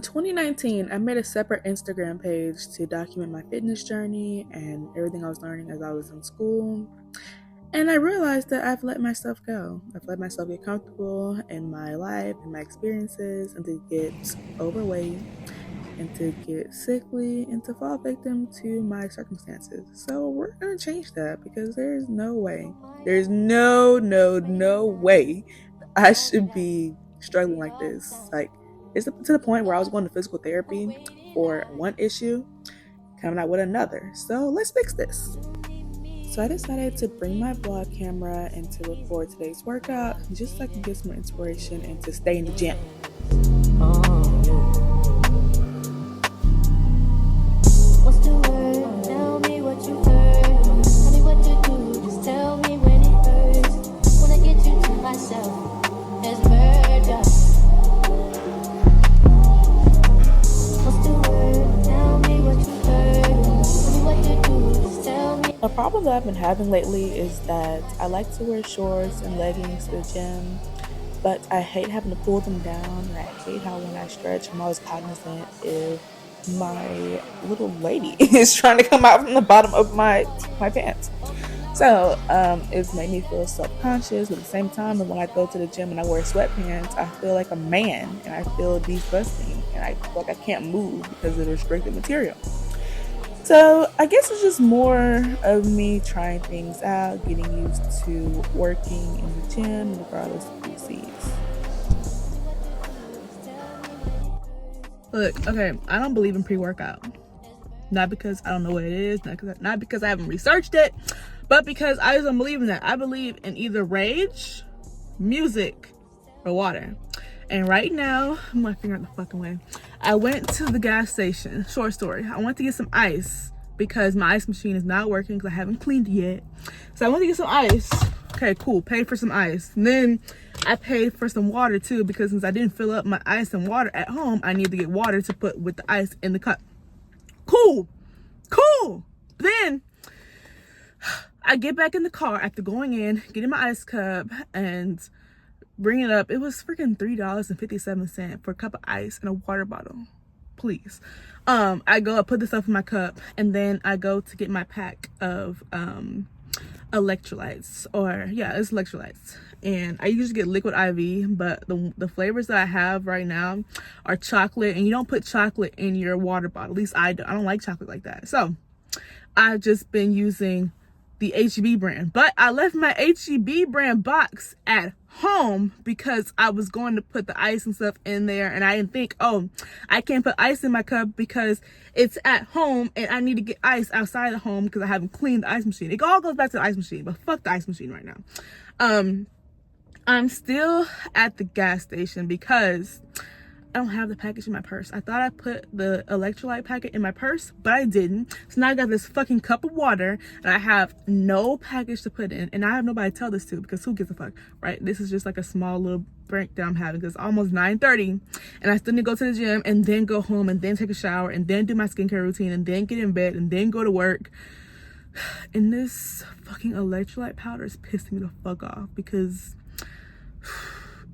2019, I made a separate Instagram page to document my fitness journey and everything I was learning as I was in school. And I realized that I've let myself go. I've let myself get comfortable in my life and my experiences, and to get overweight, and to get sickly, and to fall victim to my circumstances. So we're gonna change that, because there's no way I should be struggling like this. Like, it's to the point where I was going to physical therapy for one issue, coming out with another. So let's fix this. So I decided to bring my vlog camera and to record today's workout, just so I can get some inspiration and to stay in the gym. What's the word? Tell me what you heard. Tell me what to do. Just tell me when it hurts. When I get you to myself, there's murder. What's the word? Tell me what you heard. Tell me what to do. Just tell me. A problem that I've been having lately is that I like to wear shorts and leggings to the gym, but I hate having to pull them down, and I hate how when I stretch, I'm always cognizant if my little lady is trying to come out from the bottom of my pants. So it's made me feel self-conscious, but at the same time, when I go to the gym and I wear sweatpants, I feel like a man, and I feel disgusting, and I feel like I can't move because of the restricted material. So I guess it's just more of me trying things out, getting used to working in the gym regardless of who sees. Look, okay, I don't believe in pre-workout. Not because I don't know what it is, not because I haven't researched it, but because I just don't believe in that. I believe in either rage, music, or water. And right now, I'm my finger out the fucking way. I went to the gas station. Short story. I went to get some ice because my ice machine is not working because I haven't cleaned it yet. So I went to get some ice. Okay, cool. Paid for some ice. And then I paid for some water too, because since I didn't fill up my ice and water at home, I need to get water to put with the ice in the cup. Cool. Then I get back in the car after going in, getting my ice cup, and bring it up. It was freaking $3.57 for a cup of ice and a water bottle. Please. I go, I put this up in my cup, and then I go to get my pack of electrolytes, it's electrolytes. And I usually get liquid IV, but the flavors that I have right now are chocolate, and you don't put chocolate in your water bottle. At least I don't like chocolate like that. So I've just been using the HEB brand, but I left my HEB brand box at home because I was going to put the ice and stuff in there, and I didn't think, oh, I can't put ice in my cup because it's at home and I need to get ice outside of home because I haven't cleaned the ice machine. It all goes back to the ice machine, but fuck the ice machine right now. I'm still at the gas station because I don't have the package in my purse. I thought I put the electrolyte packet in my purse, but I didn't. So now I got this fucking cup of water, and I have no package to put in, and I have nobody to tell this to, because who gives a fuck, right? This is just like a small little break that I'm having, because it's almost 9:30, and I still need to go to the gym, and then go home, and then take a shower, and then do my skincare routine, and then get in bed, and then go to work. And this fucking electrolyte powder is pissing me the fuck off, because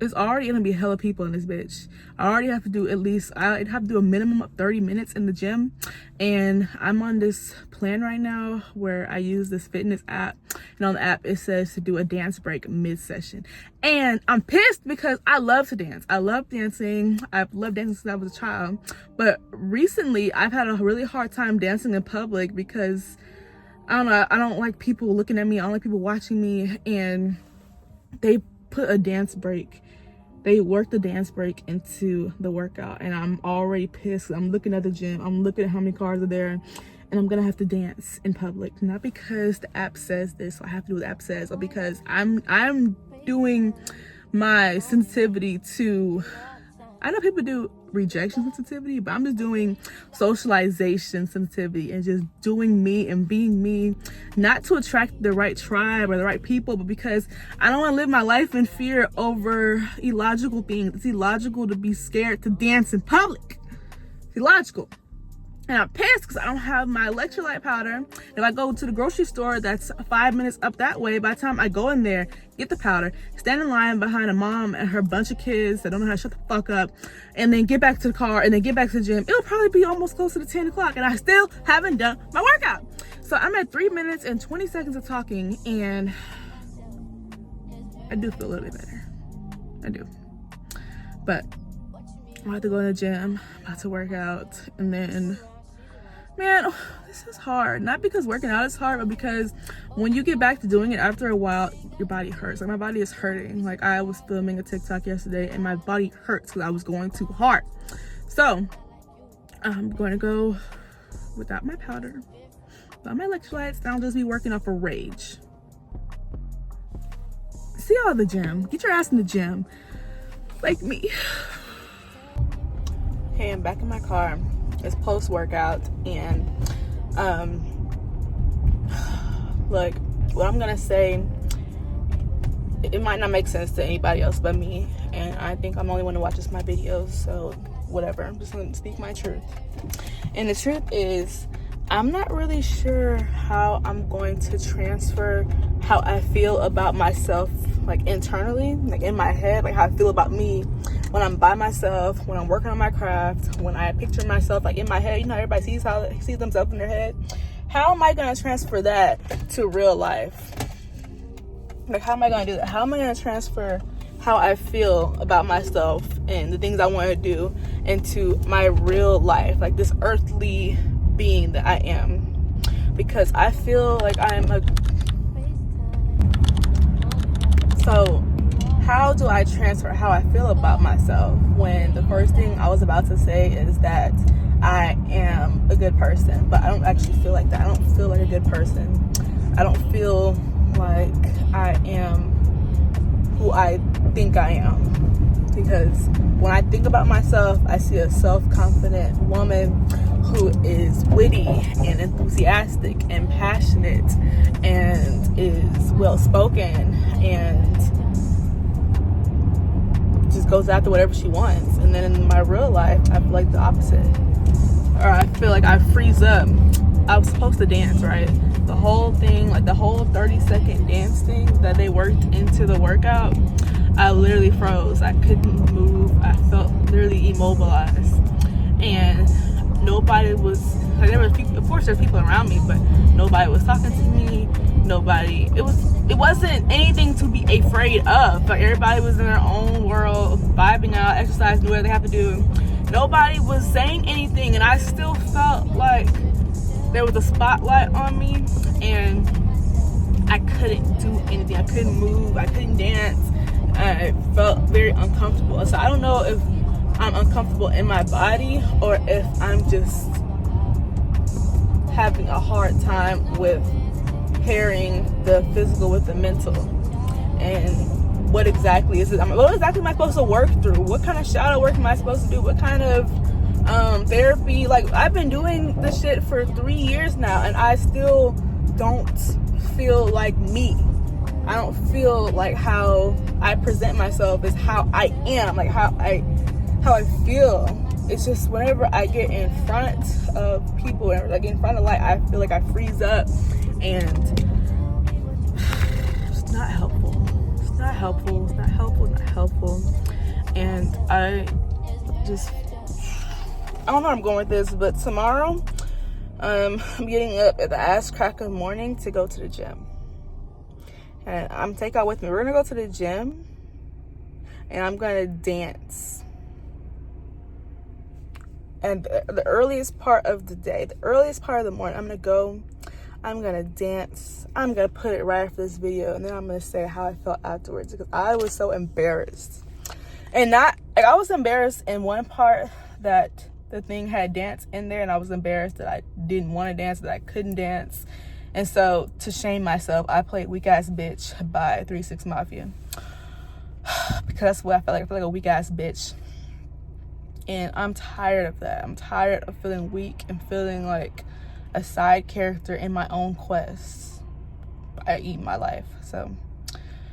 it's already gonna be hella people in this bitch. I already have to do I'd have to do a minimum of 30 minutes in the gym. And I'm on this plan right now where I use this fitness app. And on the app, it says to do a dance break mid-session. And I'm pissed because I love to dance. I love dancing. I've loved dancing since I was a child. But recently, I've had a really hard time dancing in public because, I don't know, I don't like people looking at me. I don't like people watching me. And they put a dance break. They work the dance break into the workout, and I'm already pissed. I'm looking at the gym. I'm looking at how many cars are there, and I'm gonna have to dance in public. Not because the app says this, so I have to do what the app says, but because I'm doing my sensitivity to, I know people do rejection sensitivity, but I'm just doing socialization sensitivity and just doing me and being me, not to attract the right tribe or the right people, but because I don't want to live my life in fear over illogical things. It's illogical to be scared to dance in public. It's illogical. And I'm pissed because I don't have my electrolyte powder. If I go to the grocery store that's 5 minutes up that way, by the time I go in there, get the powder, stand in line behind a mom and her bunch of kids that don't know how to shut the fuck up, and then get back to the car and then get back to the gym. It'll probably be almost close to the 10 o'clock and I still haven't done my workout. So I'm at 3 minutes and 20 seconds of talking, and I do feel a little bit better. I do. But I'm about to go in the gym, about to work out, and then, man, this is hard. Not because working out is hard, but because when you get back to doing it after a while, your body hurts. Like, my body is hurting. Like, I was filming a TikTok yesterday and my body hurts because I was going too hard. So I'm going to go without my powder, without my electrolytes, and I'll just be working off a rage. See y'all at the gym. Get your ass in the gym like me. Hey, I'm back in my car. It's post-workout, and like, what I'm gonna say, it might not make sense to anybody else but me, and I think I'm the only one who watches my videos, so whatever. I'm just gonna speak my truth. And the truth is, I'm not really sure how I'm going to transfer how I feel about myself, like internally, like in my head, like how I feel about me when I'm by myself, when I'm working on my craft, when I picture myself like in my head. You know, everybody sees themselves in their head. How am I gonna transfer that to real life? Like, how am I gonna do that? How am I gonna transfer how I feel about myself and the things I want to do into my real life, like this earthly being that I am? Because I feel like so how do I transfer how I feel about myself when the first thing I was about to say is that I am a good person, but I don't actually feel like that. I don't feel like a good person. I don't feel like I am who I think I am. Because when I think about myself, I see a self-confident woman who is witty and enthusiastic and passionate and is well-spoken and just goes after whatever she wants. And then in my real life, I feel like the opposite. Or I feel like I freeze up. I was supposed to dance, right? The whole thing, like the whole 30-second dance thing that they worked into the workout, I literally froze. I couldn't move. I felt literally immobilized. And nobody was, like, there was people, of course there's people around me, but nobody was talking to me. It wasn't anything to be afraid of. Like, everybody was in their own world, vibing out, exercising, doing what they have to do. Nobody was saying anything, and I still felt like there was a spotlight on me, and I couldn't do anything. I couldn't move. I couldn't dance. I felt very uncomfortable. So I don't know if I'm uncomfortable in my body or if I'm just having a hard time with pairing the physical with the mental. And what exactly is it? What exactly am I supposed to work through? What kind of shadow work am I supposed to do? What kind of therapy? Like, I've been doing this shit for 3 years now, and I still don't feel like me. I don't feel like how I present myself is how I am, like how I feel. It's just whenever I get in front of people, whenever I get in front of light, I feel like I freeze up, and it's not helpful. It's not helpful. It's not helpful. It's not helpful. And I don't know where I'm going with this, but tomorrow I'm getting up at the ass crack of morning to go to the gym. And I'm take out with me. We're gonna go to the gym and I'm gonna dance. And the earliest part of the day, the earliest part of the morning, I'm gonna dance. I'm gonna put it right after this video, and then I'm gonna say how I felt afterwards, because I was so embarrassed. And I was embarrassed in one part that the thing had dance in there, and I was embarrassed that I didn't want to dance, that I couldn't dance. And so, to shame myself, I played Weak Ass Bitch by 3 6 Mafia. Because that's what I feel like. I feel like a weak ass bitch. And I'm tired of that. I'm tired of feeling weak and feeling like a side character in my own quest. I eat my life. So,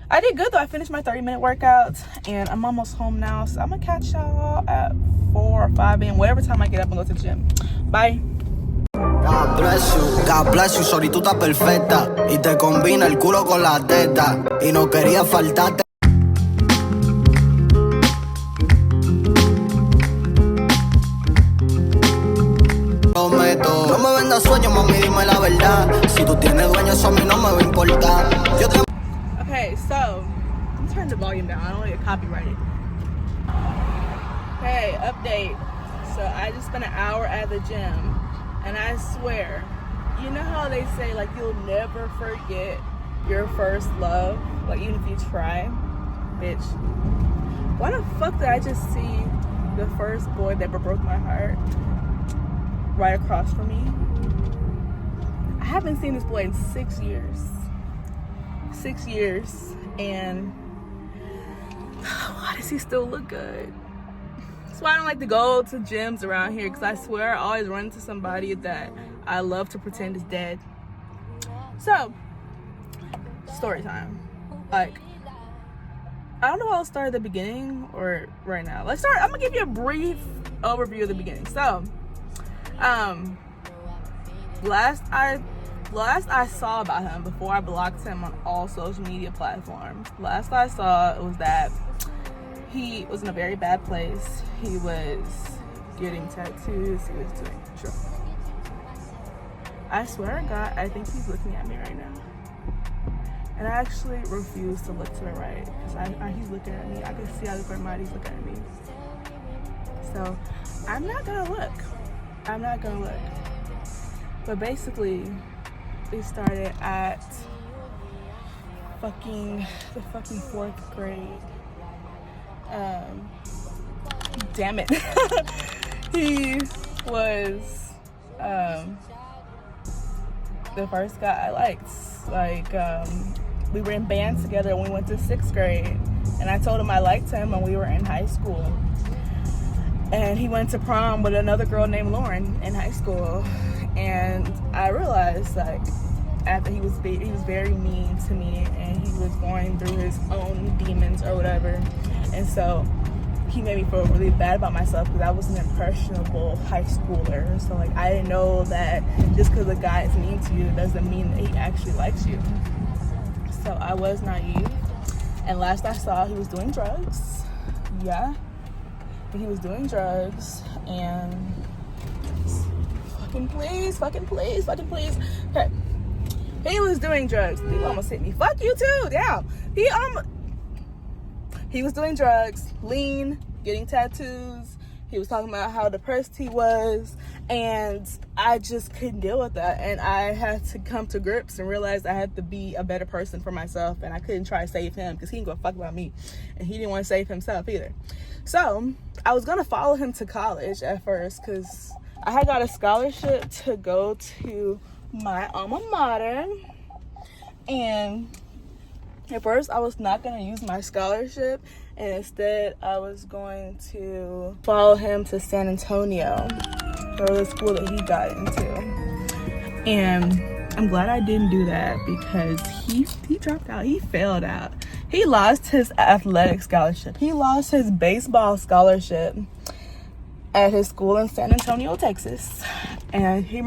I did good though. I finished my 30-minute workout, and I'm almost home now. So, I'm going to catch y'all at 4 or 5 a.m. whatever time I get up and go to the gym. Bye. God bless you, sorry, tú estás perfecta. Y te combina el culo con la teta. Y no quería faltarte. Prometo. No me vendas sueños, mami, dime la verdad. Si tú tienes dueño, eso a mí no me va a importar. Yo te... Okay, so I'm turning the volume down. I don't want to get copyrighted. Hey, update. So I just spent an hour at the gym, and I swear, you know how they say like you'll never forget your first love, like even if you try, bitch. Why the fuck did I just see the first boy that broke my heart right across from me? I haven't seen this boy in 6 years. 6 years, and why does he still look good? That's why I don't like to go to gyms around here, because I swear I always run into somebody that I love to pretend is dead. So, story time. Like, I don't know if I'll start at the beginning or right now. Let's start. I'm gonna give you a brief overview of the beginning. So, last I saw about him, before I blocked him on all social media platforms, last I saw was that he was in a very bad place. He was getting tattoos. He was doing drugs. I swear to God, I think he's looking at me right now. And I actually refuse to look to the right, because he's looking at me. I can see out of the corner of my eye he's looking at me. So I'm not gonna look. I'm not gonna look. But basically, we started at the fucking 4th grade. Damn it. He was the first guy I liked. Like, we were in band together when we went to 6th grade, and I told him I liked him when we were in high school. And he went to prom with another girl named Lauren in high school, and I realized, like, after he was very mean to me, and he was going through his own demons or whatever, and so he made me feel really bad about myself, because I was an impressionable high schooler. So like, I didn't know that just because a guy is mean to you doesn't mean that he actually likes you. So I was naive, and last I saw, he was doing drugs. Yeah, he was doing drugs, and fucking please. Okay, he was doing drugs. People almost hit me. Fuck you too. Yeah, he was doing drugs, lean, getting tattoos. He was talking about how depressed he was, and I just couldn't deal with that. And I had to come to grips and realize I had to be a better person for myself, and I couldn't try to save him, because he didn't give a fuck about me, and he didn't want to save himself either. So I was gonna follow him to college at first, because I had got a scholarship to go to my alma mater, and at first I was not going to use my scholarship, and instead I was going to follow him to San Antonio, or the school that he got into. And I'm glad I didn't do that, because he dropped out. He failed out. He lost his athletic scholarship. He lost his baseball scholarship at his school in San Antonio, Texas. And he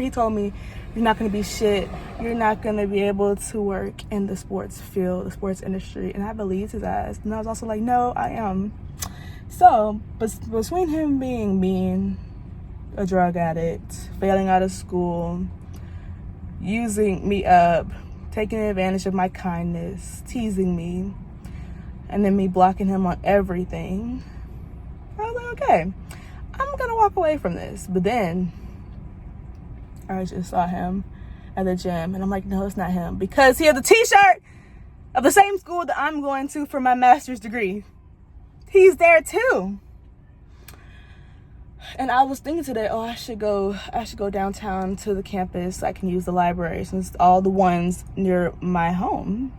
told me, you're not going to be shit. You're not going to be able to work in the sports field, the sports industry. And I believed his ass. And I was also like, no, I am. So, but between him being mean, a drug addict, failing out of school, using me up, taking advantage of my kindness, teasing me, and then me blocking him on everything, I was like, okay, I'm going to walk away from this. But then I just saw him at the gym, and I'm like, no, it's not him, because he has a t-shirt of the same school that I'm going to for my master's degree. He's there too. And I was thinking today, oh, I should go downtown to the campus. I can use the library, since all the ones near my home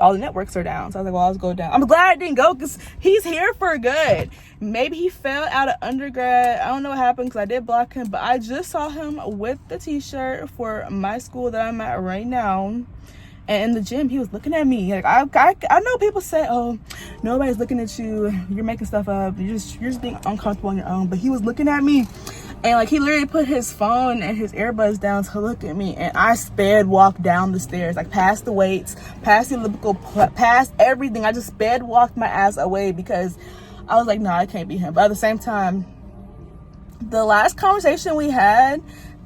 all the networks are down. So I was like, well, I'll just go down. I'm glad I didn't go, because he's here for good. Maybe he fell out of undergrad. I don't know what happened, because I did block him, but I just saw him with the t-shirt for my school that I'm at right now. And in the gym, he was looking at me. Like, I know people say, oh, nobody's looking at you. You're making stuff up. You're just being uncomfortable on your own. But he was looking at me, And like he literally put his phone and his earbuds down to look at me, and I sped walked down the stairs, like past the weights, past the elliptical, past everything. I just sped walked my ass away because I was like, no, I can't be him. But at the same time, the last conversation we had,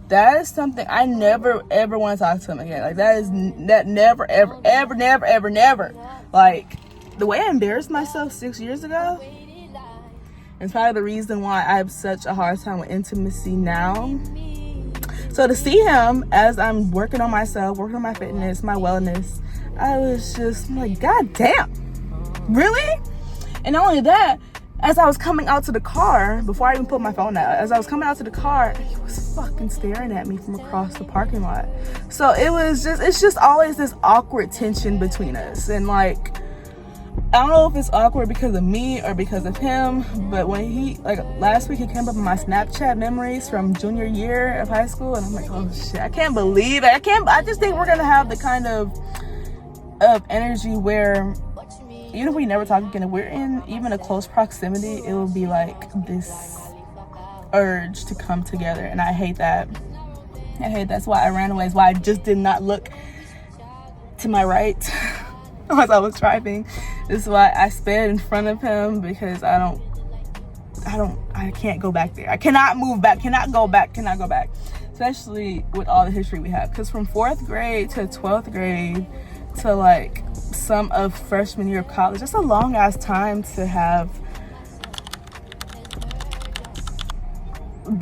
that is something I never ever want to talk to him again. Like that never ever ever never ever never. Like the way I embarrassed myself 6 years ago, it's probably the reason why I have such a hard time with intimacy now. So to see him as I'm working on myself, working on my fitness, my wellness, I was just like, God damn, really? And not only that, as I was coming out to the car, before I even put my phone out, as I was coming out to the car, he was fucking staring at me from across the parking lot. So it's just always this awkward tension between us. And like, I don't know if it's awkward because of me or because of him, but when he, like last week, he came up with my Snapchat memories from junior year of high school, and I'm like, oh shit, I can't believe it. I just think we're gonna have the kind of energy where even if we never talk again, if we're in even a close proximity, it will be like this urge to come together, and I hate that. That's why I ran away. That's why I just did not look to my right as I was driving. This is why I sped in front of him, because I can't go back there. I cannot move back, cannot go back, especially with all the history we have. Because from 4th grade to 12th grade to like some of freshman year of college, that's a long ass time to have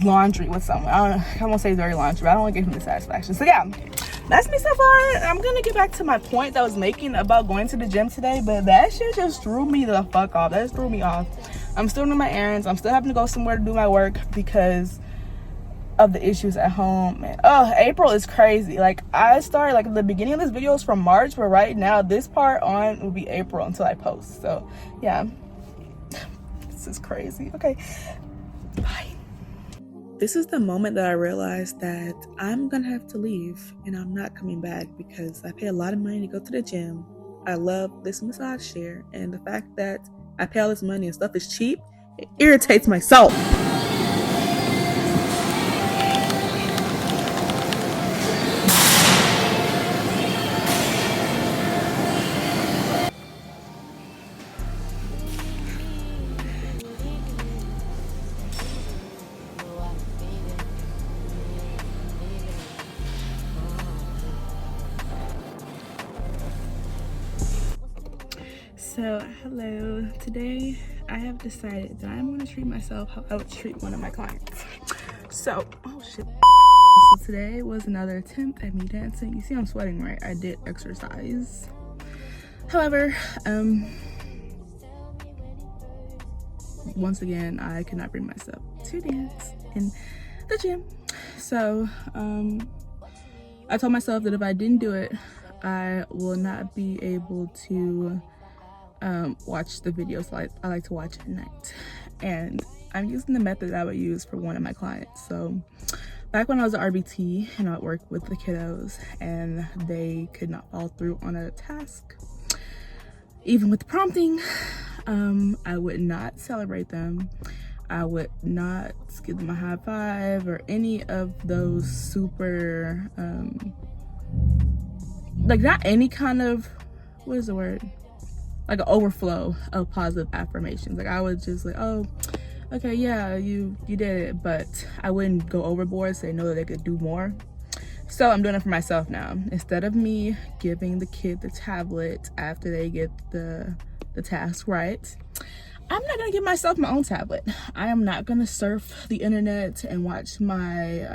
laundry with someone. I won't say dirty laundry, but I don't want to give him the satisfaction. So yeah, that's me so far. I'm gonna get back to my point that I was making about going to the gym today, but that shit just threw me the fuck off. That just threw me off. I'm still doing my errands. I'm still having to go somewhere to do my work because of the issues at home. Man, oh, April is crazy. Like I started, like the beginning of this video is from March, but right now this part on will be April until I post. So yeah, this is crazy. Okay, bye. This is the moment that I realized that I'm gonna have to leave and I'm not coming back because I pay a lot of money to go to the gym. I love this massage chair, and the fact that I pay all this money and stuff is cheap, it irritates my soul. So hello, today I have decided that I'm going to treat myself how I would treat one of my clients. So, oh shit. So today was another attempt at me dancing. You see I'm sweating, right? I did exercise. However, once again, I could not bring myself to dance in the gym. So, I told myself that if I didn't do it, I will not be able to watch the videos I like to watch at night. And I'm using the method that I would use for one of my clients. So back when I was at RBT and I would work with the kiddos and they could not follow through on a task, even with the prompting, I would not celebrate them. I would not give them a high five or any of those super like not any kind of, what is the word, like an overflow of positive affirmations. Like I would just like, oh, okay, yeah, you did it, but I wouldn't go overboard, say no, that they could do more. So I'm doing it for myself now. Instead of me giving the kid the tablet after they get the task right, I'm not gonna give myself my own tablet. I am not gonna surf the internet and watch my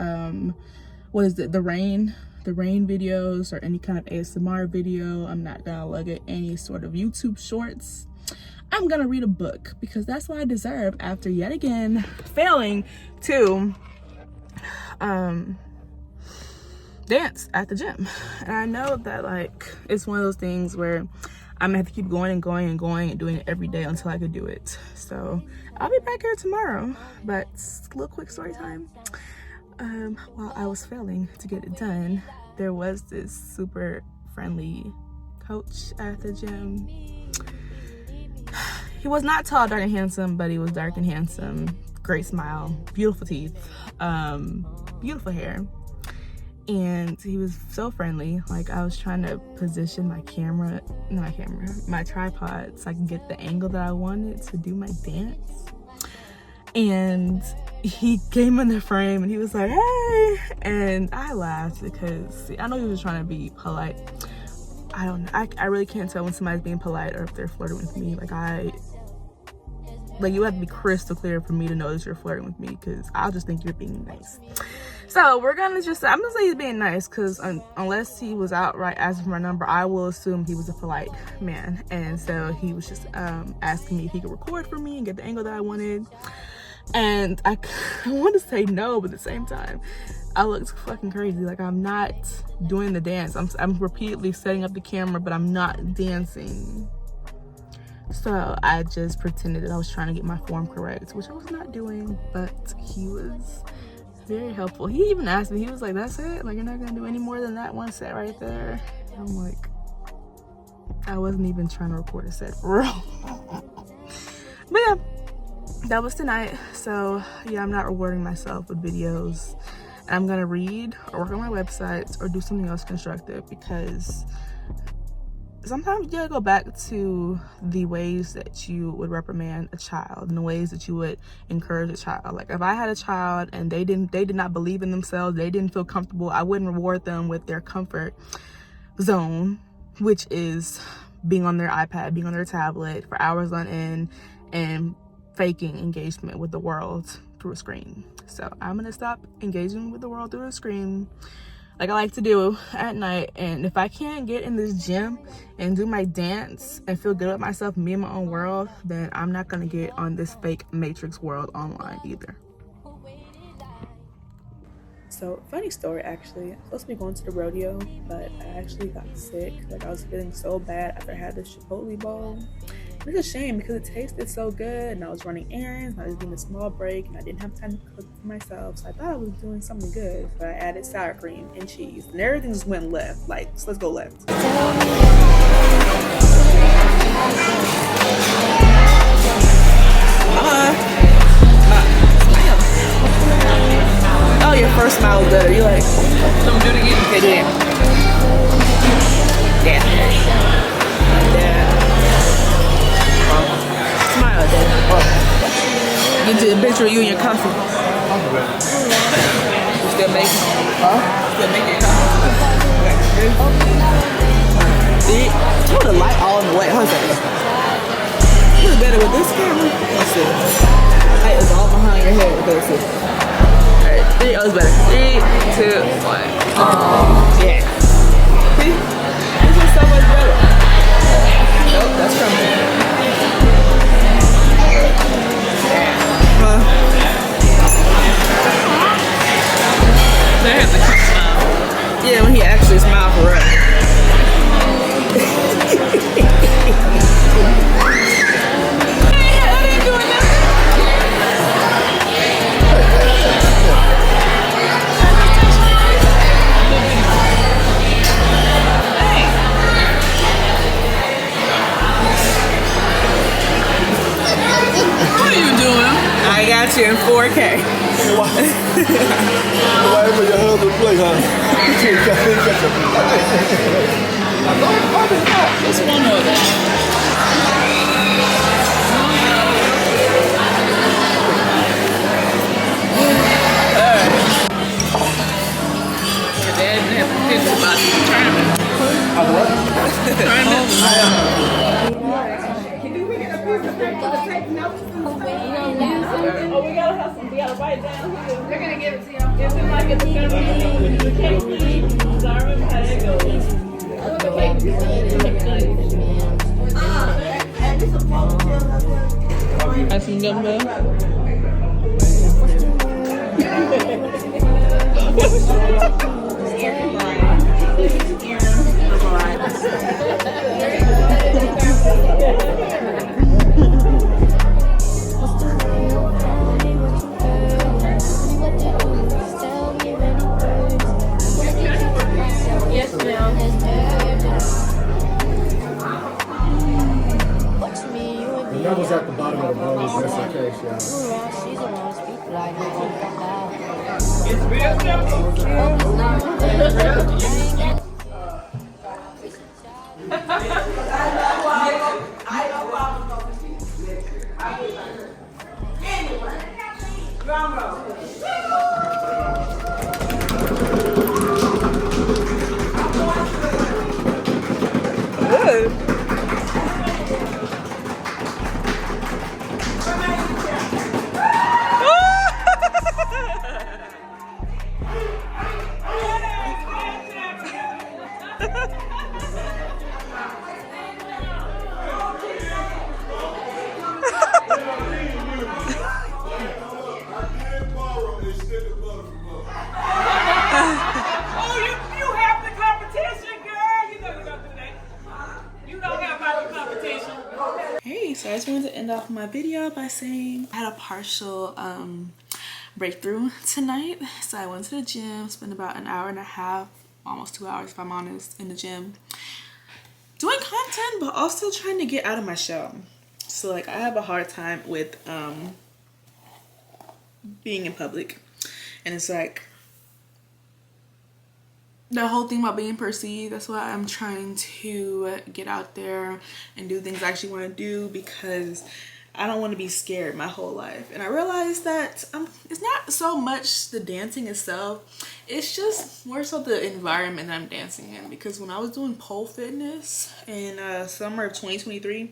the rain videos or any kind of ASMR video. I'm not gonna look at any sort of YouTube shorts. I'm gonna read a book because that's what I deserve after yet again failing to dance at the gym. And I know that like it's one of those things where I'm gonna have to keep going and going and going and doing it every day until I could do it. So I'll be back here tomorrow, but a little quick story time. While I was failing to get it done, there was this super friendly coach at the gym. He was not tall, dark, and handsome, but he was dark and handsome. great smile, beautiful teeth, beautiful hair. And he was so friendly. Like, I was trying to position my tripod so I can get the angle that I wanted to do my dance. And he came in the frame and he was like, hey, and I laughed because I know he was trying to be polite. I don't know, I really can't tell when somebody's being polite or if they're flirting with me. Like you have to be crystal clear for me to know that you're flirting with me, because I'll just think you're being nice. So I'm gonna say he's being nice, because unless he was outright asking for my number, I will assume he was a polite man. And so he was just asking me if he could record for me and get the angle that I wanted. And I want to say no, but at the same time, I looked fucking crazy. Like, I'm not doing the dance. I'm repeatedly setting up the camera, but I'm not dancing. So I just pretended that I was trying to get my form correct, which I was not doing, but he was very helpful. He even asked me, he was like, that's it? Like, you're not gonna do any more than that one set right there? And I'm like, I wasn't even trying to record a set for real. But yeah, that was tonight. So yeah, I'm not rewarding myself with videos. I'm gonna read or work on my websites or do something else constructive, because sometimes you gotta go back to the ways that you would reprimand a child and the ways that you would encourage a child. Like, if I had a child and they did not believe in themselves, they didn't feel comfortable, I wouldn't reward them with their comfort zone, which is being on their iPad, being on their tablet for hours on end and faking engagement with the world through a screen. So I'm gonna stop engaging with the world through a screen like I like to do at night. And if I can't get in this gym and do my dance and feel good about myself, me in my own world, then I'm not gonna get on this fake matrix world online either. So, funny story actually. I'm supposed to be going to the rodeo, but I actually got sick. Like, I was feeling so bad after I had this Chipotle bowl. It's a shame because it tasted so good, and I was running errands, and I was getting a small break, and I didn't have time to cook for myself. So I thought I was doing something good. So I added sour cream and cheese, and everything just went left. Like, so let's go left. Oh, your first smile was better. You like, don't do it again. Okay, do it. Yeah. Yeah. Smile, Dad. Oh. Get to the picture of you and your coffee. You still making? Huh? Still making coffee? See? Put the light all in the way. Hold on. You look better with this camera. Let's see. Light is all behind your head. Okay, let's see. Alright, 3. Oh, it's better. 3, 2, 1. Yeah. See? This is so much better. Nope, that's crumbs. Yeah, when he actually smiled for real. What are you doing? I got you in 4K. Why for your husband play, huh? Just one of them. Your dad didn't have to think about the tournament. Oh, we gotta have some. We gotta write it down here. They're gonna give it to you. If we like it, they're gonna give it to you. Can't read. So I remember how that goes. Have some gumbo. That was at the bottom of the bowl, just in case, y'all. She's around, speak like It's real simple. Hey, so I just wanted to end off my video by saying I had a partial breakthrough tonight. So I went to the gym, spent about an hour and a half, almost 2 hours if I'm honest, in the gym, doing content but also trying to get out of my shell. So like I have a hard time with being in public, and it's like the whole thing about being perceived. That's why I'm trying to get out there and do things I actually want to do, because I don't want to be scared my whole life. And I realized that it's not so much the dancing itself, it's just more so the environment that I'm dancing in. Because when I was doing pole fitness in summer of 2023,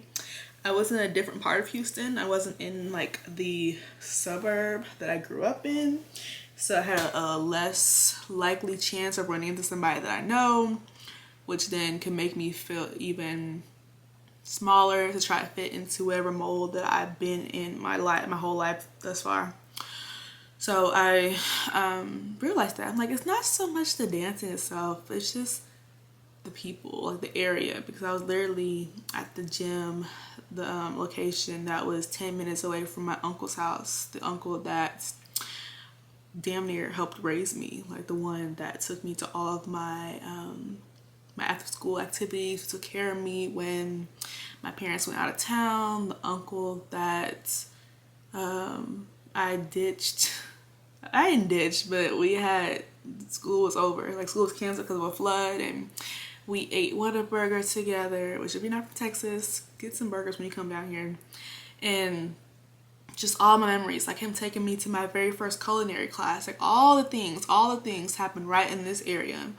I was in a different part of Houston. I wasn't in like the suburb that I grew up in. So I had a less likely chance of running into somebody that I know, which then can make me feel even smaller to try to fit into whatever mold that I've been in my whole life thus far. So I realized that I'm like, it's not so much the dancing itself, it's just the people, like the area. Because I was literally at the gym, the location that was 10 minutes away from my uncle's house, the uncle that damn near helped raise me, like the one that took me to all of my my after school activities, took care of me when my parents went out of town, the uncle that I didn't ditch, but we had, school was over, like school was canceled because of a flood, and we ate Whataburger together, which if you're not from Texas, get some burgers when you come down here. And just all my memories, like him taking me to my very first culinary class, like all the things happened right in this area.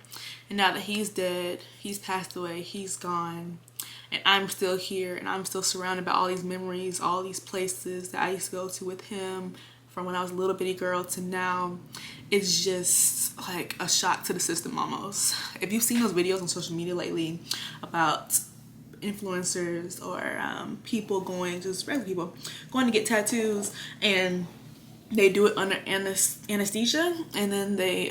And now that he's dead, he's passed away, he's gone, and I'm still here, and I'm still surrounded by all these memories, all these places that I used to go to with him from when I was a little bitty girl to now. It's just like a shock to the system almost. If you've seen those videos on social media lately about influencers or people going, just regular people going to get tattoos, and they do it under anesthesia, and then they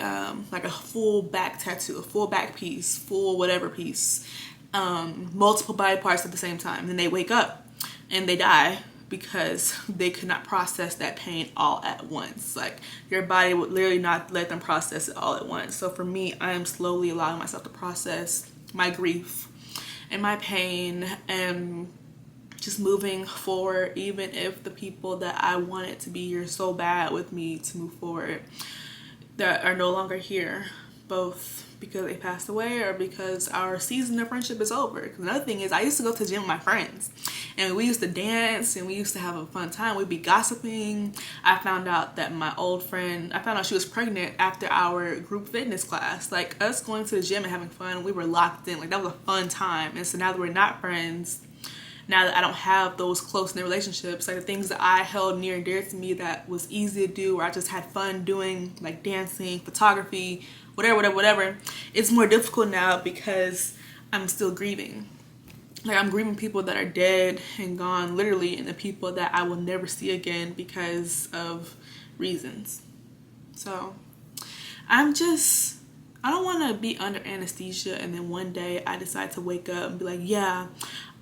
like a full back tattoo, a full back piece, full whatever piece, multiple body parts at the same time. Then they wake up and they die because they could not process that pain all at once. Like your body would literally not let them process it all at once. So for me, I am slowly allowing myself to process my grief and my pain, and just moving forward, even if the people that I wanted to be here so bad with me to move forward that are no longer here, both because they passed away or because our season of friendship is over. Because another thing is, I used to go to the gym with my friends, and we used to dance, and we used to have a fun time. We'd be gossiping. I found out that my old friend, I found out she was pregnant after our group fitness class. Like, us going to the gym and having fun, we were locked in. Like, that was a fun time. And so now that we're not friends, now that I don't have those close-knit relationships, like the things that I held near and dear to me that was easy to do, where I just had fun doing, like dancing, photography, whatever, it's more difficult now because I'm still grieving. Like, I'm grieving people that are dead and gone, literally, and the people that I will never see again because of reasons. So I don't want to be under anesthesia and then one day I decide to wake up and be like, yeah,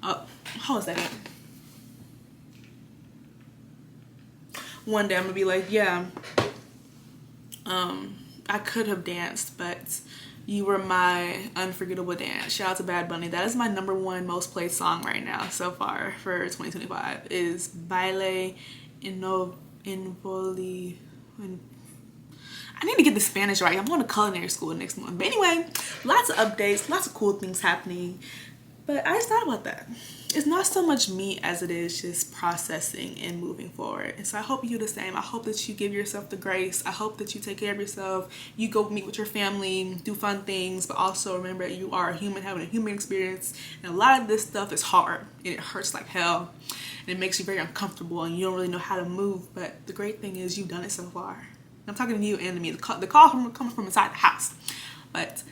hold on a second. One day I'm gonna be like, yeah, I could have danced, but You Were My Unforgettable Dance. Shout out to Bad Bunny. That is my #1 most played song right now so far for 2025 is Baile Involi. I need to get the Spanish right. I'm going to culinary school next month. But anyway, lots of updates, lots of cool things happening. But I just thought about that. It's not so much me as it is just processing and moving forward. And so I hope you do the same. I hope that you give yourself the grace. I hope that you take care of yourself. You go meet with your family, do fun things, but also remember you are a human having a human experience. And a lot of this stuff is hard and it hurts like hell. And it makes you very uncomfortable and you don't really know how to move. But the great thing is you've done it so far. I'm talking to you and to me. The call coming from inside the house. But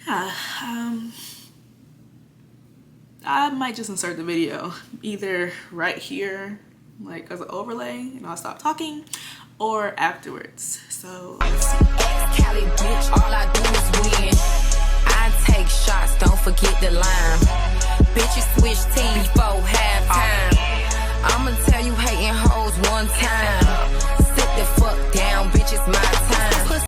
yeah, I might just insert the video either right here, like as an overlay, and I'll stop talking, or afterwards. So let's see. Cali bitch, all I do is win. I take shots, don't forget the line. Bitches switch teams before halftime. I'ma tell you hating hoes one time.